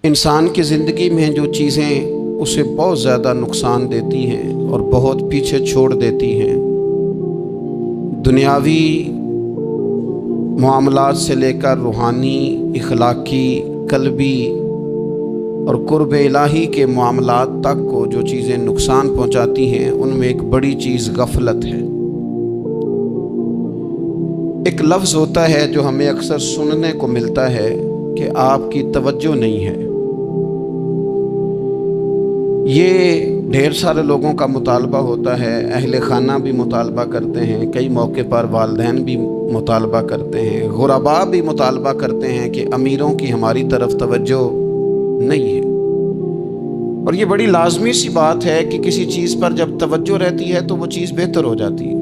انسان کی زندگی میں جو چیزیں اسے بہت زیادہ نقصان دیتی ہیں اور بہت پیچھے چھوڑ دیتی ہیں، دنیاوی معاملات سے لے کر روحانی، اخلاقی، قلبی اور قرب الہی کے معاملات تک کو جو چیزیں نقصان پہنچاتی ہیں، ان میں ایک بڑی چیز غفلت ہے۔ ایک لفظ ہوتا ہے جو ہمیں اکثر سننے کو ملتا ہے کہ آپ کی توجہ نہیں ہے۔ یہ ڈھیر سارے لوگوں کا مطالبہ ہوتا ہے، اہل خانہ بھی مطالبہ کرتے ہیں، کئی موقع پر والدین بھی مطالبہ کرتے ہیں، غرباء بھی مطالبہ کرتے ہیں کہ امیروں کی ہماری طرف توجہ نہیں ہے۔ اور یہ بڑی لازمی سی بات ہے کہ کسی چیز پر جب توجہ رہتی ہے تو وہ چیز بہتر ہو جاتی ہے،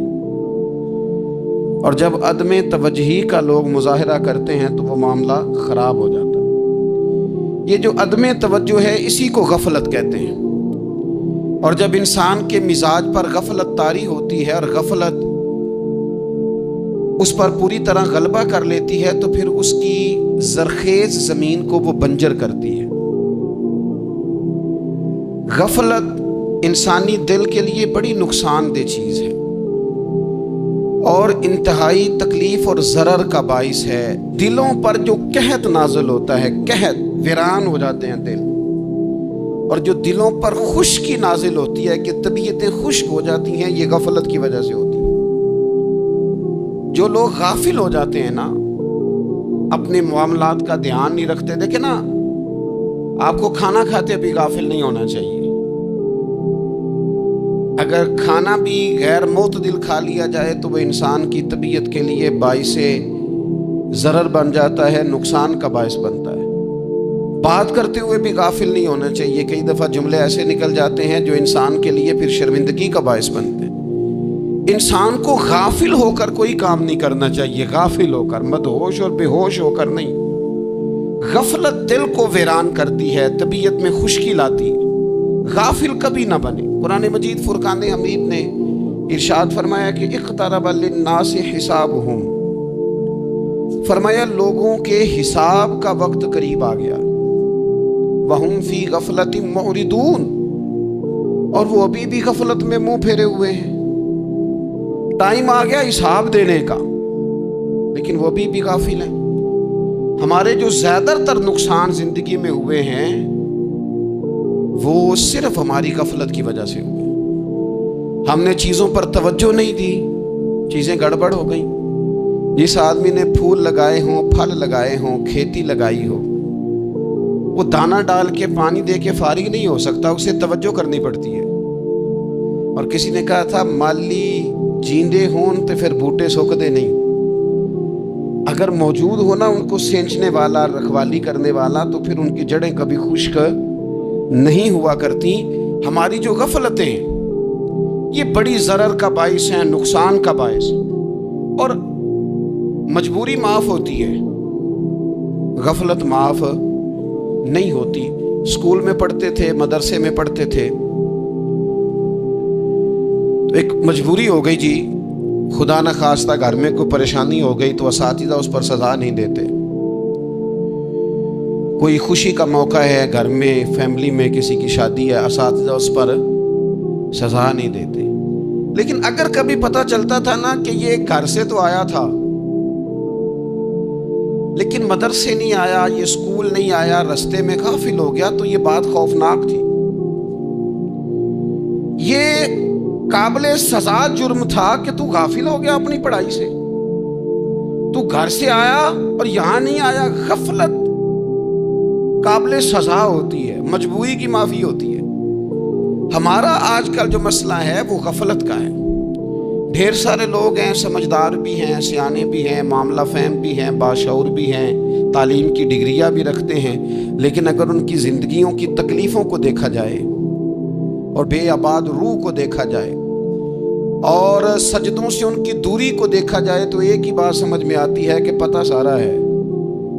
اور جب عدم توجہی کا لوگ مظاہرہ کرتے ہیں تو وہ معاملہ خراب ہو جاتا ہے۔ یہ جو عدم توجہ ہے اسی کو غفلت کہتے ہیں، اور جب انسان کے مزاج پر غفلت طاری ہوتی ہے اور غفلت اس پر پوری طرح غلبہ کر لیتی ہے تو پھر اس کی زرخیز زمین کو وہ بنجر کرتی ہے۔ غفلت انسانی دل کے لیے بڑی نقصان دہ چیز ہے اور انتہائی تکلیف اور ضرر کا باعث ہے۔ دلوں پر جو قحط نازل ہوتا ہے، قحط، ویران ہو جاتے ہیں دل، اور جو دلوں پر خشکی نازل ہوتی ہے کہ طبیعتیں خشک ہو جاتی ہیں، یہ غفلت کی وجہ سے ہوتی ہے۔ جو لوگ غافل ہو جاتے ہیں نا، اپنے معاملات کا دھیان نہیں رکھتے، دیکھیں نا، آپ کو کھانا کھاتے بھی غافل نہیں ہونا چاہیے۔ اگر کھانا بھی غیر معتدل کھا لیا جائے تو وہ انسان کی طبیعت کے لیے باعث ضرر بن جاتا ہے، نقصان کا باعث بنتا ہے۔ بات کرتے ہوئے بھی غافل نہیں ہونا چاہیے، کئی دفعہ جملے ایسے نکل جاتے ہیں جو انسان کے لیے پھر شرمندگی کا باعث بنتے ہیں۔ انسان کو غافل ہو کر کوئی کام نہیں کرنا چاہیے، غافل ہو کر، مدہوش اور بے ہوش ہو کر نہیں۔ غفلت دل کو ویران کرتی ہے، طبیعت میں خشکی لاتی ہے۔ غافل کبھی نہ بنے۔ قرآن مجید فرقان حمید نے ارشاد فرمایا کہ اقترب للناس حسابہم، فرمایا لوگوں کے حساب کا وقت قریب آ گیا، وَهُمْ فِي غَفْلَةٍ مُعْرِضُونَ، اور وہ ابھی بھی غفلت میں منہ پھیرے ہوئے ہیں۔ ٹائم آ گیا حساب دینے کا، لیکن وہ ابھی بھی غافل ہیں۔ ہمارے جو زیادہ تر نقصان زندگی میں ہوئے ہیں وہ صرف ہماری غفلت کی وجہ سے ہوئے۔ ہم نے چیزوں پر توجہ نہیں دی، چیزیں گڑبڑ ہو گئیں۔ جس آدمی نے پھول لگائے ہوں، پھل لگائے ہوں، کھیتی لگائی ہو، وہ دانہ ڈال کے پانی دے کے فارغ نہیں ہو سکتا، اسے توجہ کرنی پڑتی ہے۔ اور کسی نے کہا تھا مالی جیندے ہون تو پھر بوٹے سوکھدے نہیں۔ اگر موجود ہونا ان کو سینچنے والا، رکھوالی کرنے والا، تو پھر ان کی جڑیں کبھی خشک نہیں ہوا کرتی۔ ہماری جو غفلتیں ہیں یہ بڑی ضرر کا باعث ہیں، نقصان کا باعث، اور مجبوری معاف ہوتی ہے، غفلت معاف نہیں ہوتی۔ اسکول میں پڑھتے تھے، مدرسے میں پڑھتے تھے، تو ایک مجبوری ہو گئی جی، خدا نہ خواستہ گھر میں کوئی پریشانی ہو گئی تو اساتذہ اس پر سزا نہیں دیتے۔ کوئی خوشی کا موقع ہے گھر میں، فیملی میں کسی کی شادی ہے، اساتذہ اس پر سزا نہیں دیتے۔ لیکن اگر کبھی پتہ چلتا تھا نا کہ یہ گھر سے تو آیا تھا لیکن مدرسے نہیں آیا، یہ اسکول نہیں آیا، رستے میں غافل ہو گیا، تو یہ بات خوفناک تھی۔ یہ قابل سزا جرم تھا کہ تو غافل ہو گیا اپنی پڑھائی سے، تو گھر سے آیا اور یہاں نہیں آیا۔ غفلت قابل سزا ہوتی ہے، مجبوری کی معافی ہوتی ہے۔ ہمارا آج کل جو مسئلہ ہے وہ غفلت کا ہے۔ ڈھیر سارے لوگ ہیں، سمجھدار بھی ہیں، سیانے بھی ہیں، معاملہ فہم بھی ہیں، باشعور بھی ہیں، تعلیم کی ڈگریاں بھی رکھتے ہیں، لیکن اگر ان کی زندگیوں کی تکلیفوں کو دیکھا جائے اور بے آباد روح کو دیکھا جائے اور سجدوں سے ان کی دوری کو دیکھا جائے تو ایک ہی بات سمجھ میں آتی ہے کہ پتہ سارا ہے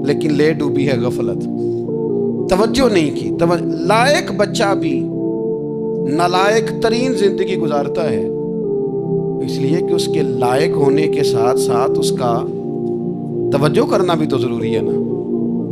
لیکن لے ڈوبی ہے غفلت، توجہ نہیں کی۔ لائق بچہ بھی نالائق ترین زندگی گزارتا ہے، اس لیے کہ اس کے لائق ہونے کے ساتھ ساتھ اس کا توجہ کرنا بھی تو ضروری ہے نا۔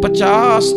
50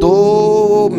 2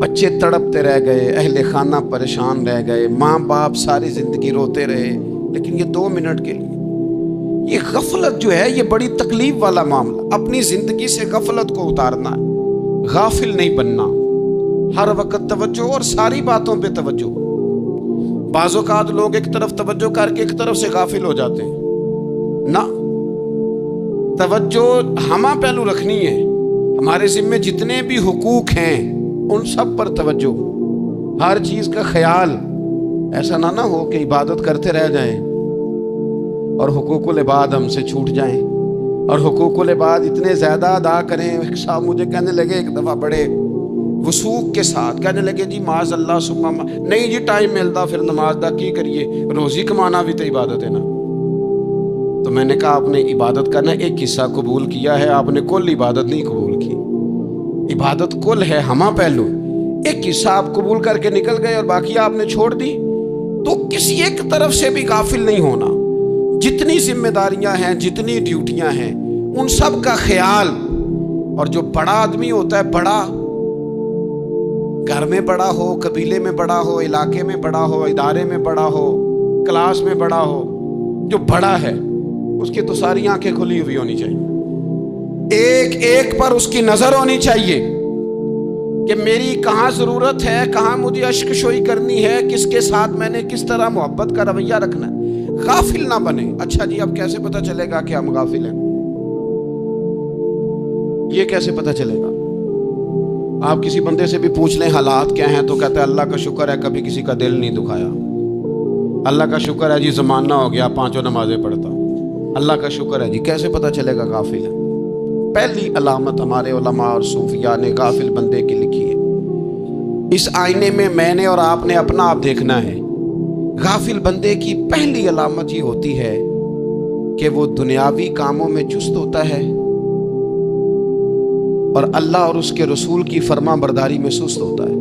بچے تڑپتے رہ گئے، اہل خانہ پریشان رہ گئے، ماں باپ ساری زندگی روتے رہے، لیکن یہ 2 منٹ کے لیے یہ غفلت جو ہے یہ بڑی تکلیف والا معاملہ. اپنی زندگی سے غفلت کو اتارنا ہے، غافل نہیں بننا، ہر وقت توجہ اور ساری باتوں پہ توجہ. بعض اوقات لوگ ایک طرف توجہ کر کے ایک طرف سے غافل ہو جاتے ہیں. نہ، توجہ ہمہ پہلو رکھنی ہے. ہمارے ذمے جتنے بھی حقوق ہیں ان سب پر توجہ، ہر چیز کا خیال. ایسا نہ ہو کہ عبادت کرتے رہ جائیں اور حقوق العباد ہم سے چھوٹ جائیں، اور حقوق العباد اتنے زیادہ ادا کریں. ایک صاحب مجھے کہنے لگے ایک دفعہ بڑے وثوق کے ساتھ کہنے لگے جی معاذ اللہ ثم نہیں جی ٹائم ملتا پھر نماز دا کی کریے، روزی کمانا بھی تو عبادت ہے نا. تو میں نے کہا آپ نے عبادت کرنا ایک حصہ قبول کیا ہے، آپ نے کل عبادت نہیں قبول کی. عبادت کل ہے، ہمہ پہلو. ایک حصہ آپ قبول کر کے نکل گئے اور باقی آپ نے چھوڑ دی. تو کسی ایک طرف سے بھی غافل نہیں ہونا. جتنی ذمہ داریاں ہیں، جتنی ڈیوٹیاں ہیں، ان سب کا خیال. اور جو بڑا آدمی ہوتا ہے، بڑا گھر میں بڑا ہو، قبیلے میں بڑا ہو، علاقے میں بڑا ہو، ادارے میں بڑا ہو، کلاس میں بڑا ہو، جو بڑا ہے اس کی تو ساری آنکھیں کھلی ہوئی ہونی چاہیے. ایک ایک پر اس کی نظر ہونی چاہیے کہ میری کہاں ضرورت ہے، کہاں مجھے اشک شوئی کرنی ہے، کس کے ساتھ میں نے کس طرح محبت کا رویہ رکھنا ہے. غافل نہ بنے. اچھا جی اب کیسے پتہ چلے گا کہ ہم غافل ہیں؟ یہ کیسے پتہ چلے گا؟ آپ کسی بندے سے بھی پوچھ لیں حالات کیا ہیں تو کہتا ہے اللہ کا شکر ہے کبھی کسی کا دل نہیں دکھایا، اللہ کا شکر ہے جی زمانہ ہو گیا 5 نمازیں پڑھتا، اللہ کا شکر ہے جی. کیسے پتہ چلے گا غافل ہے؟ پہلی علامت ہمارے علماء اور صوفیاء نے غافل بندے کی لکھی ہے. اس آئینے میں نے اور آپ نے اپنا آپ دیکھنا ہے. غافل بندے کی پہلی علامت یہ ہوتی ہے کہ وہ دنیاوی کاموں میں چست ہوتا ہے اور اللہ اور اس کے رسول کی فرما برداری میں سست ہوتا ہے.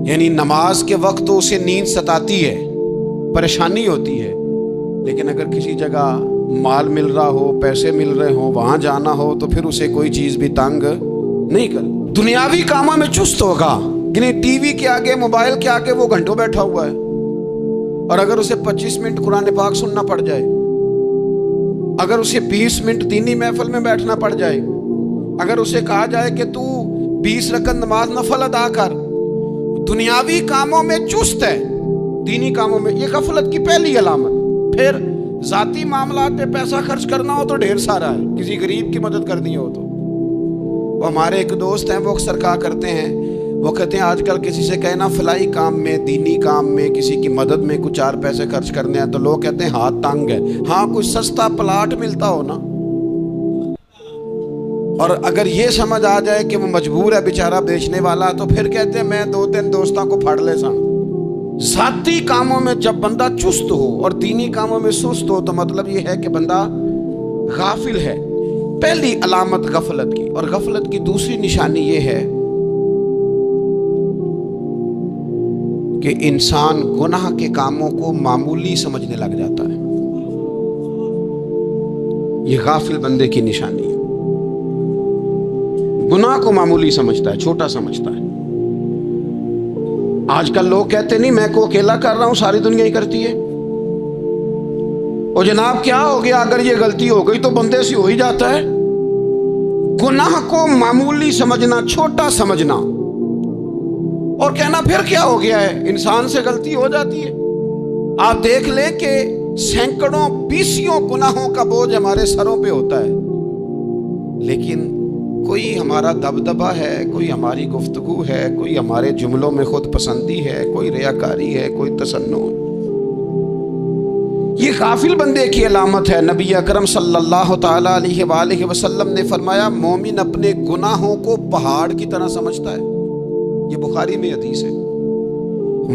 یعنی نماز کے وقت تو اسے نیند ستاتی ہے، پریشانی ہوتی ہے، لیکن اگر کسی جگہ مال مل رہا ہو، پیسے مل رہے ہوں، وہاں جانا ہو تو پھر اسے کوئی چیز بھی تنگ نہیں کر. دنیاوی کاموں میں چست ہوگا، یعنی ٹی وی کے آگے، موبائل کے آگے وہ گھنٹوں بیٹھا ہوا ہے. اور اگر اسے 25 منٹ قرآن پاک سننا پڑ جائے، اگر اسے 20 منٹ دینی محفل میں بیٹھنا پڑ جائے، اگر اسے کہا جائے کہ تو 20 رکعت نماز نفل ادا کر، دنیاوی کاموں میں چست ہے، دینی کاموں میں، یہ غفلت کی پہلی علامت. پھر ذاتی معاملات پہ پیسہ خرچ کرنا ہو تو ڈھیر سارا ہے، کسی غریب کی مدد کرنی ہو تو. وہ ہمارے ایک دوست ہیں، وہ اکثر کہا کرتے ہیں، وہ کہتے ہیں آج کل کسی سے کہنا فلائی کام میں، دینی کام میں، کسی کی مدد میں کچھ 4 پیسے خرچ کرنے ہیں تو لوگ کہتے ہیں ہاتھ تنگ ہے. ہاں کوئی سستا پلاٹ ملتا ہو نا، اور اگر یہ سمجھ آ جائے کہ وہ مجبور ہے بیچارہ بیچنے والا، تو پھر کہتے ہیں میں 2-3 دوستوں کو پھاڑ لے سن. ذاتی کاموں میں جب بندہ چست ہو اور دینی کاموں میں سست ہو تو مطلب یہ ہے کہ بندہ غافل ہے. پہلی علامت غفلت کی. اور غفلت کی دوسری نشانی یہ ہے کہ انسان گناہ کے کاموں کو معمولی سمجھنے لگ جاتا ہے. یہ غافل بندے کی نشانی ہے. گناہ کو معمولی سمجھتا ہے، چھوٹا سمجھتا ہے. آج کل لوگ کہتے نہیں میں کو اکیلا کر رہا ہوں، ساری دنیا ہی کرتی ہے. اور جناب کیا ہو گیا، اگر یہ غلطی ہو گئی تو بندے سے ہو ہی جاتا ہے. گناہ کو معمولی سمجھنا، چھوٹا سمجھنا اور کہنا پھر کیا ہو گیا ہے، انسان سے غلطی ہو جاتی ہے. آپ دیکھ لیں کہ سینکڑوں بیسیوں گناہوں کا بوجھ ہمارے سروں پہ ہوتا ہے، لیکن کوئی ہمارا دبدبہ ہے، کوئی ہماری گفتگو ہے، کوئی ہمارے جملوں میں خود پسندی ہے، کوئی ریاکاری ہے، کوئی تصنع. یہ غافل بندے کی علامت ہے. نبی اکرم صلی اللہ تعالی علیہ وآلہ وسلم نے فرمایا مومن اپنے گناہوں کو پہاڑ کی طرح سمجھتا ہے. یہ بخاری میں حدیث ہے.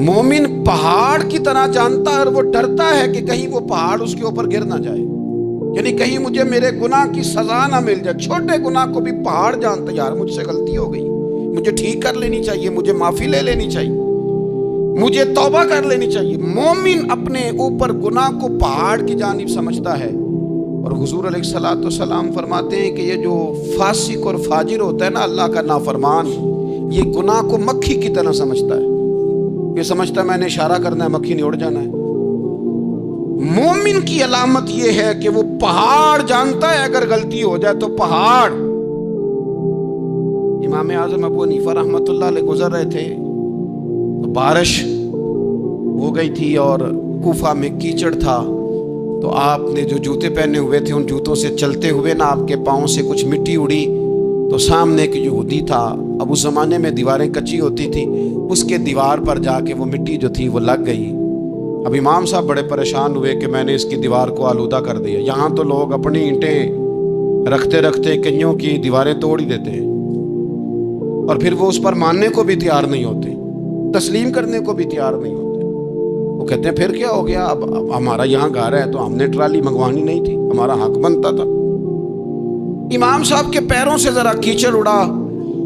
مومن پہاڑ کی طرح جانتا ہے اور وہ ڈرتا ہے کہ کہیں وہ پہاڑ اس کے اوپر گر نہ جائے، یعنی کہیں مجھے میرے گناہ کی سزا نہ مل جائے. چھوٹے گناہ کو بھی پہاڑ جانتا، یار مجھ سے غلطی ہو گئی، مجھے ٹھیک کر لینی چاہیے، مجھے معافی لے لینی چاہیے، مجھے توبہ کر لینی چاہیے. مومن اپنے اوپر گناہ کو پہاڑ کی جانب سمجھتا ہے. اور حضور علیہ الصلوۃ والسلام فرماتے ہیں کہ یہ جو فاسق اور فاجر ہوتا ہے نا، اللہ کا نافرمان، یہ گناہ کو مکھی کی طرح سمجھتا ہے. یہ سمجھتا ہے میں نے اشارہ کرنا ہے مکھی نے اڑ جانا ہے. مومن کی علامت یہ ہے کہ وہ پہاڑ جانتا ہے اگر غلطی ہو جائے تو پہاڑ. امام اعظم ابو حنیفہ رحمۃ اللہ علیہ گزر رہے تھے تو بارش ہو گئی تھی اور کوفہ میں کیچڑ تھا. تو آپ نے جو جوتے پہنے ہوئے تھے ان جوتوں سے چلتے ہوئے نا آپ کے پاؤں سے کچھ مٹی اڑی. تو سامنے ایک یہودی تھا. اب اس زمانے میں دیواریں کچی ہوتی تھی. اس کے دیوار پر جا کے وہ مٹی جو تھی وہ لگ گئی. اب امام صاحب بڑے پریشان ہوئے کہ میں نے اس کی دیوار کو آلودہ کر دیا. یہاں تو لوگ اپنی اینٹیں رکھتے رکھتے کئیوں کی دیواریں توڑ ہی دیتے ہیں اور پھر وہ اس پر ماننے کو بھی تیار نہیں ہوتے, تسلیم کرنے کو بھی تیار نہیں ہوتے. وہ کہتے ہیں پھر کیا ہو گیا, اب ہمارا یہاں گھر ہے تو ہم نے ٹرالی منگوانی نہیں تھی, ہمارا حق بنتا تھا. امام صاحب کے پیروں سے ذرا کیچڑ اڑا,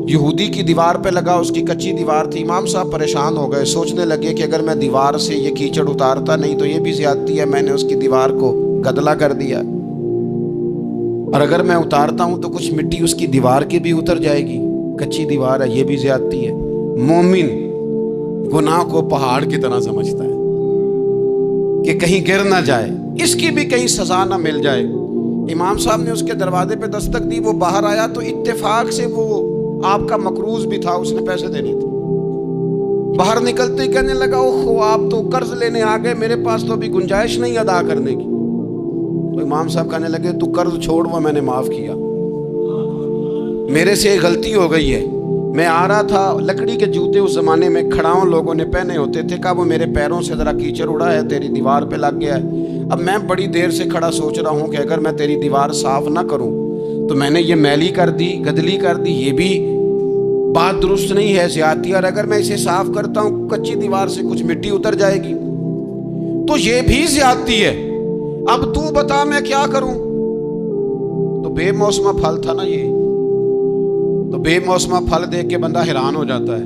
یہودی کی دیوار پہ لگا, اس کی کچی دیوار تھی. امام صاحب پریشان ہو گئے, سوچنے لگے کہ اگر میں دیوار سے یہ کیچڑ اتارتا نہیں تو یہ بھی زیادتی ہے, میں نے اس کی دیوار کو گدلا کر دیا, اور اگر میں اتارتا ہوں تو کچھ مٹی اس کی دیوار کی بھی اتر جائے گی, کچی دیوار ہے, یہ بھی زیادتی ہے. مومن گناہ کو پہاڑ کی طرح سمجھتا ہے کہ کہیں گر نہ جائے, اس کی بھی کہیں سزا نہ مل جائے. امام صاحب نے اس کے دروازے پہ دستک دی, وہ باہر آیا تو اتفاق سے وہ آپ کا مقروض بھی تھا, اس نے پیسے دینے تھے. باہر نکلتے ہی کہنے لگا اوہو آپ تو قرض لینے آ گئے, میرے پاس تو ابھی گنجائش نہیں ادا کرنے کی. تو امام صاحب کہنے لگے تو قرض چھوڑ, وہ میں نے معاف کیا, میرے سے غلطی ہو گئی ہے. میں آ رہا تھا, لکڑی کے جوتے اس زمانے میں کھڑاؤں لوگوں نے پہنے ہوتے تھے, کہا وہ میرے پیروں سے ذرا کیچڑ اڑا ہے, تیری دیوار پہ لگ گیا ہے. اب میں بڑی دیر سے کھڑا سوچ رہا ہوں کہ اگر میں تیری دیوار صاف نہ کروں تو میں نے یہ میلی کر دی, گدلی کر دی, یہ بھی بات درست نہیں ہے, زیادتی. اور اگر میں اسے صاف کرتا ہوں کچی دیوار سے کچھ مٹی اتر جائے گی تو یہ بھی زیادتی ہے. اب تو بتا میں کیا کروں. تو بے موسمہ پھل تھا نا یہ, تو بے موسمہ پھل دیکھ کے بندہ حیران ہو جاتا ہے.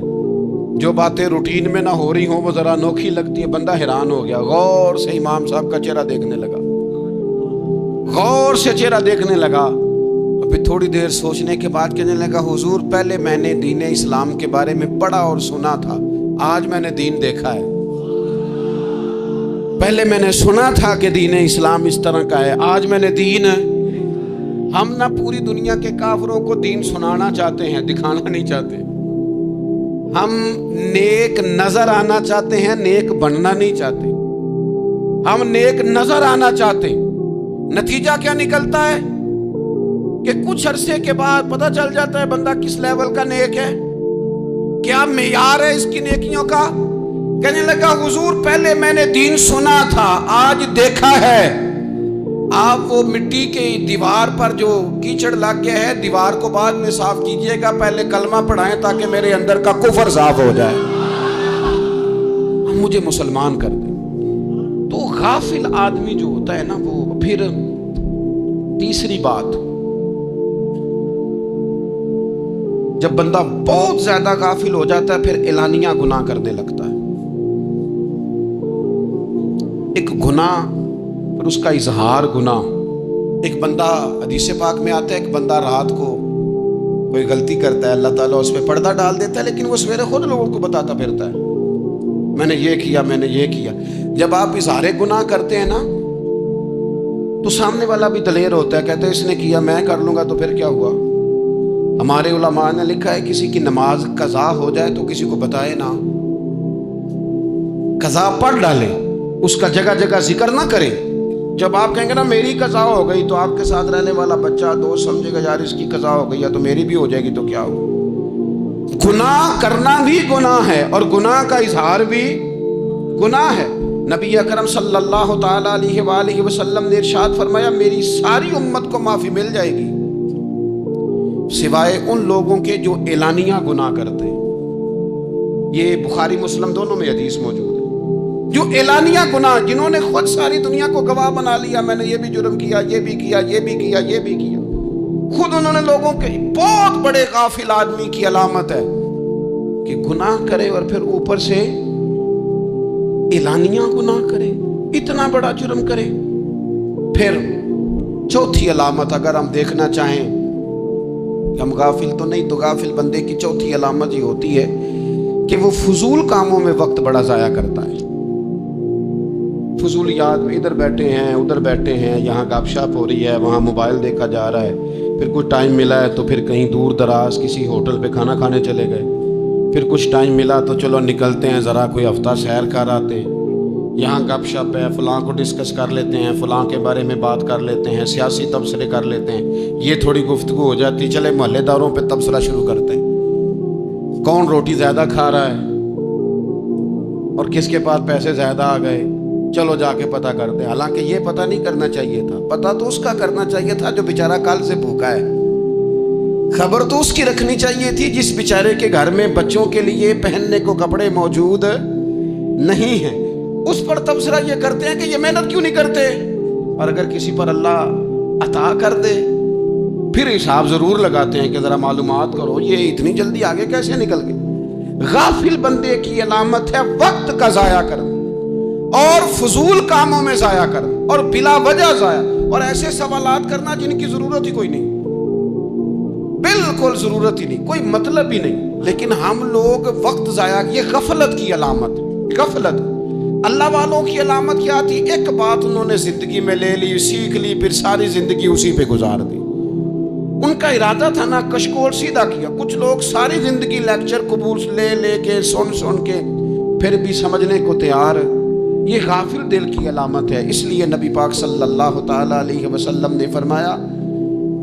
جو باتیں روٹین میں نہ ہو رہی ہوں وہ ذرا انوکھی لگتی ہے, بندہ حیران ہو گیا. غور سے امام صاحب کا چہرہ دیکھنے لگا, غور سے چہرہ دیکھنے لگا. اور پھر تھوڑی دیر سوچنے کے بعد کہنے لگا حضور پہلے میں نے دین اسلام کے بارے میں پڑھا اور سنا تھا, آج میں نے دین دیکھا ہے. پہلے میں نے سنا تھا کہ دین اسلام اس طرح کا ہے, آج میں نے دین. ہم نہ پوری دنیا کے کافروں کو دین سنانا چاہتے ہیں, دکھانا نہیں چاہتے. ہم نیک نظر آنا چاہتے ہیں, نیک بننا نہیں چاہتے. ہم نیک نظر آنا چاہتے ہیں. نتیجہ کیا نکلتا ہے کہ کچھ عرصے کے بعد پتہ چل جاتا ہے بندہ کس لیول کا نیک ہے, کیا معیار ہے اس کی نیکیوں کا. کہنے لگا حضور پہلے میں نے دین سنا تھا, آج دیکھا ہے. آپ وہ مٹی کی دیوار پر جو کیچڑ لگ گیا ہے, دیوار کو بعد میں صاف کیجئے گا, پہلے کلمہ پڑھائیں تاکہ میرے اندر کا کفر صاف ہو جائے, مجھے مسلمان کر دیں. تو غافل آدمی جو ہوتا ہے نا وہ پھر تیسری بات, جب بندہ بہت زیادہ غافل ہو جاتا ہے پھر اعلانیہ گناہ کرنے لگتا ہے. ایک گناہ اور اس کا اظہار گناہ. ایک بندہ حدیث پاک میں آتا ہے, ایک بندہ رات کو کوئی غلطی کرتا ہے, اللہ تعالیٰ اس پہ پردہ ڈال دیتا ہے, لیکن وہ سویرے خود لوگوں کو بتاتا پھرتا ہے میں نے یہ کیا, میں نے یہ کیا. جب آپ اظہار گناہ کرتے ہیں نا تو سامنے والا بھی دلیر ہوتا ہے, کہتے ہیں اس نے کیا میں کر لوں گا تو پھر کیا ہوا. ہمارے علماء نے لکھا ہے کسی کی نماز قضا ہو جائے تو کسی کو بتائے نہ, قضا پڑھ ڈالے, اس کا جگہ جگہ ذکر نہ کرے. جب آپ کہیں گے نا میری قضا ہو گئی تو آپ کے ساتھ رہنے والا بچہ دوست سمجھے گا یار اس کی قضا ہو گئی ہے تو میری بھی ہو جائے گی تو کیا ہو. گناہ کرنا بھی گناہ ہے اور گناہ کا اظہار بھی گناہ ہے. نبی اکرم صلی اللہ تعالی علیہ وآلہ وسلم نے ارشاد فرمایا میری ساری امت کو معافی مل جائے گی سوائے ان لوگوں کے جو اعلانیہ گناہ کرتے ہیں. یہ بخاری مسلم دونوں میں حدیث موجود ہے. جو اعلانیہ گناہ, جنہوں نے خود ساری دنیا کو گواہ بنا لیا, میں نے یہ بھی جرم کیا, یہ بھی کیا, یہ بھی کیا, یہ بھی کیا, خود انہوں نے لوگوں کے, بہت بڑے غافل آدمی کی علامت ہے کہ گناہ کرے اور پھر اوپر سے اعلانیہ گناہ کرے, اتنا بڑا جرم کرے. پھر چوتھی علامت اگر ہم دیکھنا چاہیں کہ ہم غافل تو نہیں، تو غافل بندے کی چوتھی علامت یہ ہوتی ہے کہ وہ فضول کاموں میں وقت بڑا ضائع کرتا ہے۔ فضولیات میں ادھر بیٹھے ہیں ادھر بیٹھے ہیں، یہاں گپ شپ ہو رہی ہے، وہاں موبائل دیکھا جا رہا ہے، پھر کچھ ٹائم ملا ہے تو پھر کہیں دور دراز کسی ہوٹل پہ کھانا کھانے چلے گئے، پھر کچھ ٹائم ملا تو چلو نکلتے ہیں ذرا کوئی ہفتہ سیر کر آتے، یہاں گپ شپ ہے، فلاں کو ڈسکس کر لیتے ہیں، فلاں کے بارے میں بات کر لیتے ہیں، سیاسی تبصرے کر لیتے ہیں، یہ تھوڑی گفتگو ہو جاتی، چلے محلے داروں پہ تبصرہ شروع کرتے ہیں، کون روٹی زیادہ کھا رہا ہے اور کس کے پاس پیسے زیادہ آ گئے، چلو جا کے پتہ کرتے ہیں۔ حالانکہ یہ پتہ نہیں کرنا چاہیے تھا، پتہ تو اس کا کرنا چاہیے تھا جو بیچارہ کل سے بھوکا ہے، خبر تو اس کی رکھنی چاہیے تھی جس بیچارے کے گھر میں بچوں کے لیے پہننے کو کپڑے موجود نہیں ہیں، اس پر تبصرہ یہ کرتے ہیں کہ یہ محنت کیوں نہیں کرتے، اور اگر کسی پر اللہ عطا کر دے پھر حساب ضرور لگاتے ہیں کہ ذرا معلومات کرو یہ اتنی جلدی آگے کیسے نکل گئے۔ غافل بندے کی علامت ہے وقت کا ضائع کرنا اور فضول کاموں میں ضائع کرنا اور بلا وجہ ضائع، اور ایسے سوالات کرنا جن کی ضرورت ہی کوئی نہیں، بالکل ضرورت ہی نہیں، کوئی مطلب ہی نہیں، لیکن ہم لوگ وقت ضائع، یہ غفلت کی علامت، غفلت۔ اللہ والوں کی علامت کیا تھی؟ ایک بات انہوں نے زندگی میں لے لی، سیکھ لی، پھر ساری زندگی اسی پہ گزار دی۔ ان کا ارادہ تھا نا کشکول سیدھا کیا۔ کچھ لوگ ساری زندگی لیکچر قبول لے کے سن کے پھر بھی سمجھنے کو تیار، یہ غافل دل کی علامت ہے۔ اس لیے نبی پاک صلی اللہ تعالیٰ علیہ وسلم نے فرمایا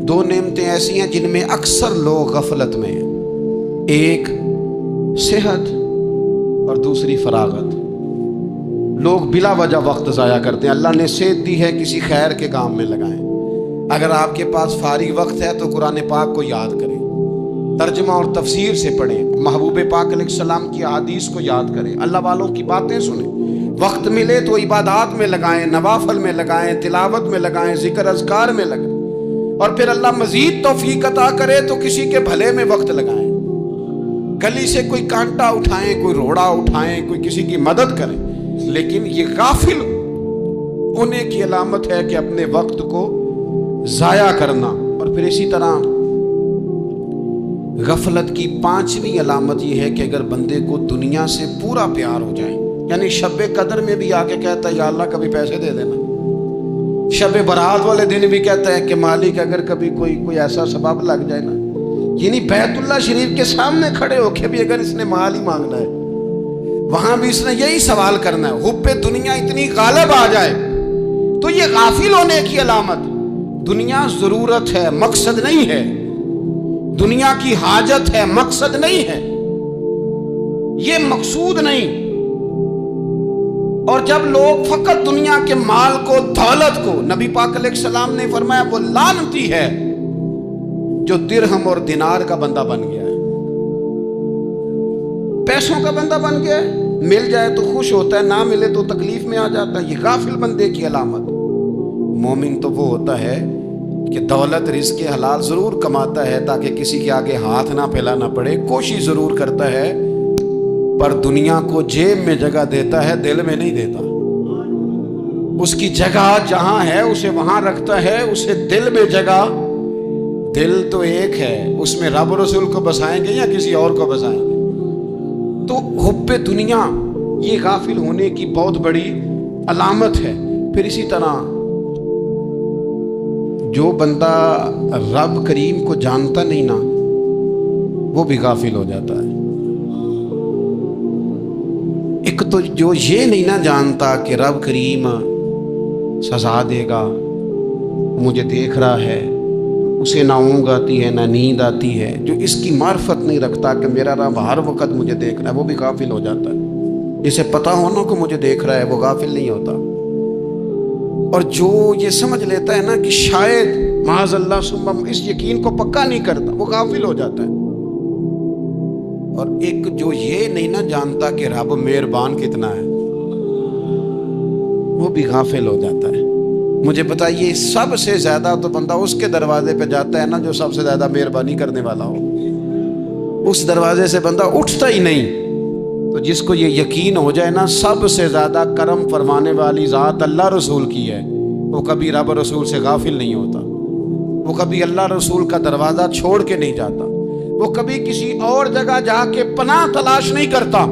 دو نعمتیں ایسی ہیں جن میں اکثر لوگ غفلت میں ہیں، ایک صحت اور دوسری فراغت۔ لوگ بلا وجہ وقت ضائع کرتے ہیں۔ اللہ نے صحت دی ہے، کسی خیر کے کام میں لگائیں۔ اگر آپ کے پاس فارغ وقت ہے تو قرآن پاک کو یاد کریں، ترجمہ اور تفسیر سے پڑھیں، محبوب پاک علیہ السلام کی احادیث کو یاد کریں، اللہ والوں کی باتیں سنیں۔ وقت ملے تو عبادات میں لگائیں، نوافل میں لگائیں، تلاوت میں لگائیں، ذکر اذکار میں لگائیں، اور پھر اللہ مزید توفیق عطا کرے تو کسی کے بھلے میں وقت لگائیں، گلی سے کوئی کانٹا اٹھائیں، کوئی روڑا اٹھائیں، کوئی کسی کی مدد کریں۔ لیکن یہ غافل ہونے کی علامت ہے کہ اپنے وقت کو ضائع کرنا۔ اور پھر اسی طرح غفلت کی پانچویں علامت یہ ہے کہ اگر بندے کو دنیا سے پورا پیار ہو جائے، یعنی شب قدر میں بھی آ کے کہتا ہے یا اللہ کبھی پیسے دے دینا، شب برات والے دن بھی کہتا ہے کہ مالک اگر کبھی کوئی ایسا سبب لگ جائے نا، یعنی بیت اللہ شریف کے سامنے کھڑے ہو کے بھی اگر اس نے مال ہی مانگنا ہے وہاں بھی اس نے یہی سوال کرنا ہے، حب دنیا اتنی غالب آ جائے، تو یہ غافل ہونے کی علامت۔ دنیا ضرورت ہے، مقصد نہیں ہے، دنیا کی حاجت ہے، مقصد نہیں ہے، یہ مقصود نہیں۔ اور جب لوگ فقط دنیا کے مال کو، دولت کو، نبی پاک علیہ السلام نے فرمایا وہ لعنتی ہے جو درہم اور دینار کا بندہ بن گیا ہے، پیسوں کا بندہ بن گیا ہے، مل جائے تو خوش ہوتا ہے، نہ ملے تو تکلیف میں آ جاتا ہے۔ یہ غافل بندے کی علامت۔ مومن تو وہ ہوتا ہے کہ دولت رزق حلال ضرور کماتا ہے تاکہ کسی کے آگے ہاتھ نہ پھیلانا پڑے، کوشش ضرور کرتا ہے، پر دنیا کو جیب میں جگہ دیتا ہے، دل میں نہیں دیتا۔ اس کی جگہ جہاں ہے اسے وہاں رکھتا ہے، اسے دل میں جگہ، دل تو ایک ہے، اس میں رب رسول کو بسائیں گے یا کسی اور کو بسائیں گے؟ تو حب دنیا یہ غافل ہونے کی بہت بڑی علامت ہے۔ پھر اسی طرح جو بندہ رب کریم کو جانتا نہیں نا وہ بھی غافل ہو جاتا ہے۔ ایک تو جو یہ نہیں نہ جانتا کہ رب کریم سزا دے گا، مجھے دیکھ رہا ہے، اسے نہ اونگ آتی ہے نہ نیند آتی ہے، جو اس کی معرفت نہیں رکھتا کہ میرا رب ہر وقت مجھے دیکھ رہا ہے، وہ بھی غافل ہو جاتا ہے۔ جسے پتہ ہونا کہ مجھے دیکھ رہا ہے وہ غافل نہیں ہوتا۔ اور جو یہ سمجھ لیتا ہے نا کہ شاید معاذ اللہ ثم اس یقین کو پکا نہیں کرتا، وہ غافل ہو جاتا ہے۔ اور ایک جو یہ نہیں نہ جانتا کہ رب مہربان کتنا ہے وہ بھی غافل ہو جاتا ہے۔ مجھے بتائیے سب سے زیادہ تو بندہ اس کے دروازے پہ جاتا ہے نا جو سب سے زیادہ مہربانی کرنے والا ہو، اس دروازے سے بندہ اٹھتا ہی نہیں۔ تو جس کو یہ یقین ہو جائے نا سب سے زیادہ کرم فرمانے والی ذات اللہ رسول کی ہے، وہ کبھی رب رسول سے غافل نہیں ہوتا۔ وہ کبھی اللہ رسول کا دروازہ چھوڑ کے نہیں جاتا، وہ کبھی کسی اور جگہ جا کے پناہ تلاش نہیں کرتا۔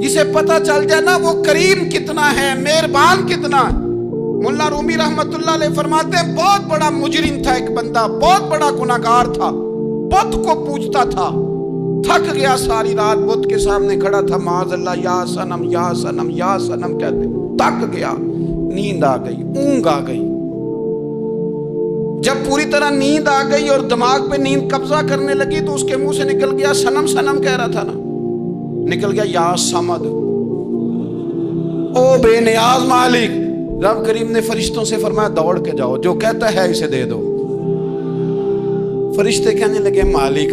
جسے پتہ چل جائے نا وہ کریم کتنا ہے، مہربان کتنا ہے۔ مولا رومی رحمت اللہ علیہ فرماتے ہیں بہت بڑا مجرم تھا ایک بندہ، بہت بڑا گناہگار تھا، بت کو پوجتا تھا، تھک گیا، ساری رات بت کے سامنے کھڑا تھا، معاذ اللہ یا صنم یا صنم یا صنم کہتے، تھک گیا، نیند آ گئی، اونگ آ گئی۔ جب پوری طرح نیند آ گئی اور دماغ پہ نیند قبضہ کرنے لگی تو اس کے منہ سے نکل گیا، صنم صنم کہہ رہا تھا نا، نکل گیا یا صمد، او بے نیاز مالک۔ رب کریم نے فرشتوں سے فرمایا دوڑ کے جاؤ، جو کہتا ہے اسے دے دو۔ فرشتے کہنے لگے مالک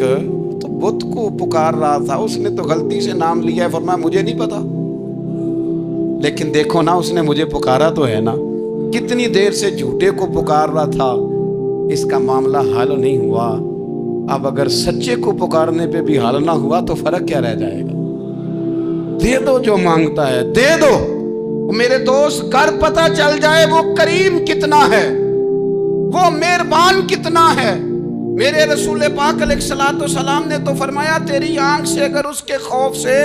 تو بت کو پکار رہا تھا، اس نے تو غلطی سے نام لیا ہے۔ فرمایا مجھے نہیں پتا، لیکن دیکھو نا اس نے مجھے پکارا تو ہے نا، کتنی دیر سے جھوٹے کو پکار رہا تھا، اس کا معاملہ حل نہیں ہوا، اب اگر سچے کو پکارنے پہ بھی حل نہ ہوا تو فرق کیا رہ جائے گا؟ دے دو جو مانگتا ہے، دے دو۔ میرے دوست کر پتہ چل جائے وہ کریم کتنا ہے، وہ مہربان کتنا ہے۔ میرے رسول پاک علیہ الصلوۃ والسلام نے تو فرمایا تیری آنکھ سے اگر اس کے خوف سے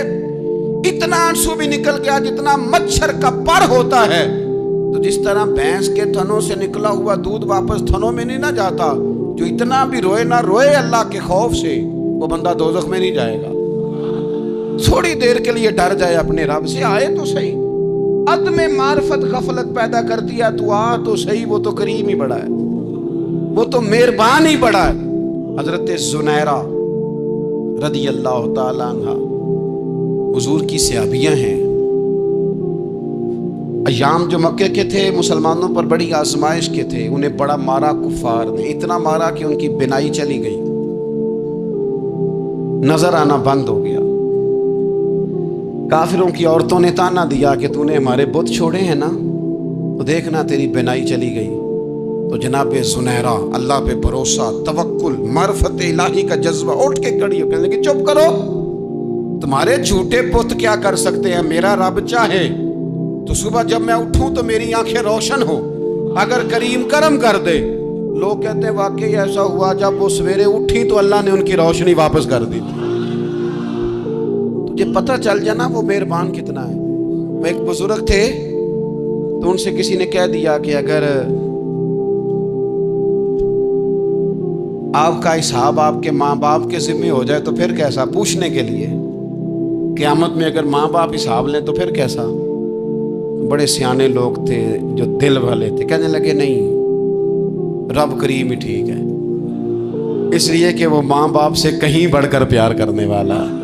اتنا آنسو بھی نکل گیا جتنا مچھر کا پر ہوتا ہے، تو جس طرح بھینس کے تھنوں سے نکلا ہوا دودھ واپس تھنوں میں نہیں نہ جاتا، جو اتنا بھی روئے نہ روئے اللہ کے خوف سے، وہ بندہ دوزخ میں نہیں جائے گا۔ تھوڑی دیر کے لیے ڈر جائے اپنے رب سے، آئے تو صحیح، عدم معرفت غفلت پیدا کر دیا تو آ تو صحیح، وہ تو کریم ہی بڑا ہے، وہ تو مہربان ہی بڑا ہے۔ حضرت زنیرہ رضی اللہ تعالی عنہ حضور کی صحابیاں ہیں۔ ایام جو مکے کے تھے مسلمانوں پر بڑی آزمائش کے تھے، انہیں بڑا مارا کفار نے، اتنا مارا کہ ان کی بینائی چلی گئی، نظر آنا بند ہو گیا۔ کافروں کی عورتوں نے تانا دیا کہ تو نے ہمارے بت چھوڑے ہیں نا، تو دیکھنا تیری بینائی چلی گئی۔ تو جناب زنیرہ اللہ پہ بھروسہ، توکل، معرفت الہی کا جذبہ، اٹھ کے کھڑی ہو کہنے لگی چپ کرو، تمہارے جھوٹے بت کیا کر سکتے ہیں، میرا رب چاہے تو صبح جب میں اٹھوں تو میری آنکھیں روشن ہو، اگر کریم کرم کر دے۔ لوگ کہتے ہیں واقعی ایسا ہوا، جب وہ سویرے اٹھی تو اللہ نے ان کی روشنی واپس کر دی تھی۔ تجھے پتہ چل جانا وہ مہربان کتنا ہے۔ وہ ایک بزرگ تھے تو ان سے کسی نے کہہ دیا کہ اگر آپ کا حساب آپ کے ماں باپ کے ذمہ ہو جائے تو پھر کیسا، پوچھنے کے لیے قیامت میں اگر ماں باپ حساب لیں تو پھر کیسا۔ بڑے سیانے لوگ تھے جو دل والے تھے، کہنے لگے نہیں، رب کریم ہی ٹھیک ہے، اس لیے کہ وہ ماں باپ سے کہیں بڑھ کر پیار کرنے والا ہے۔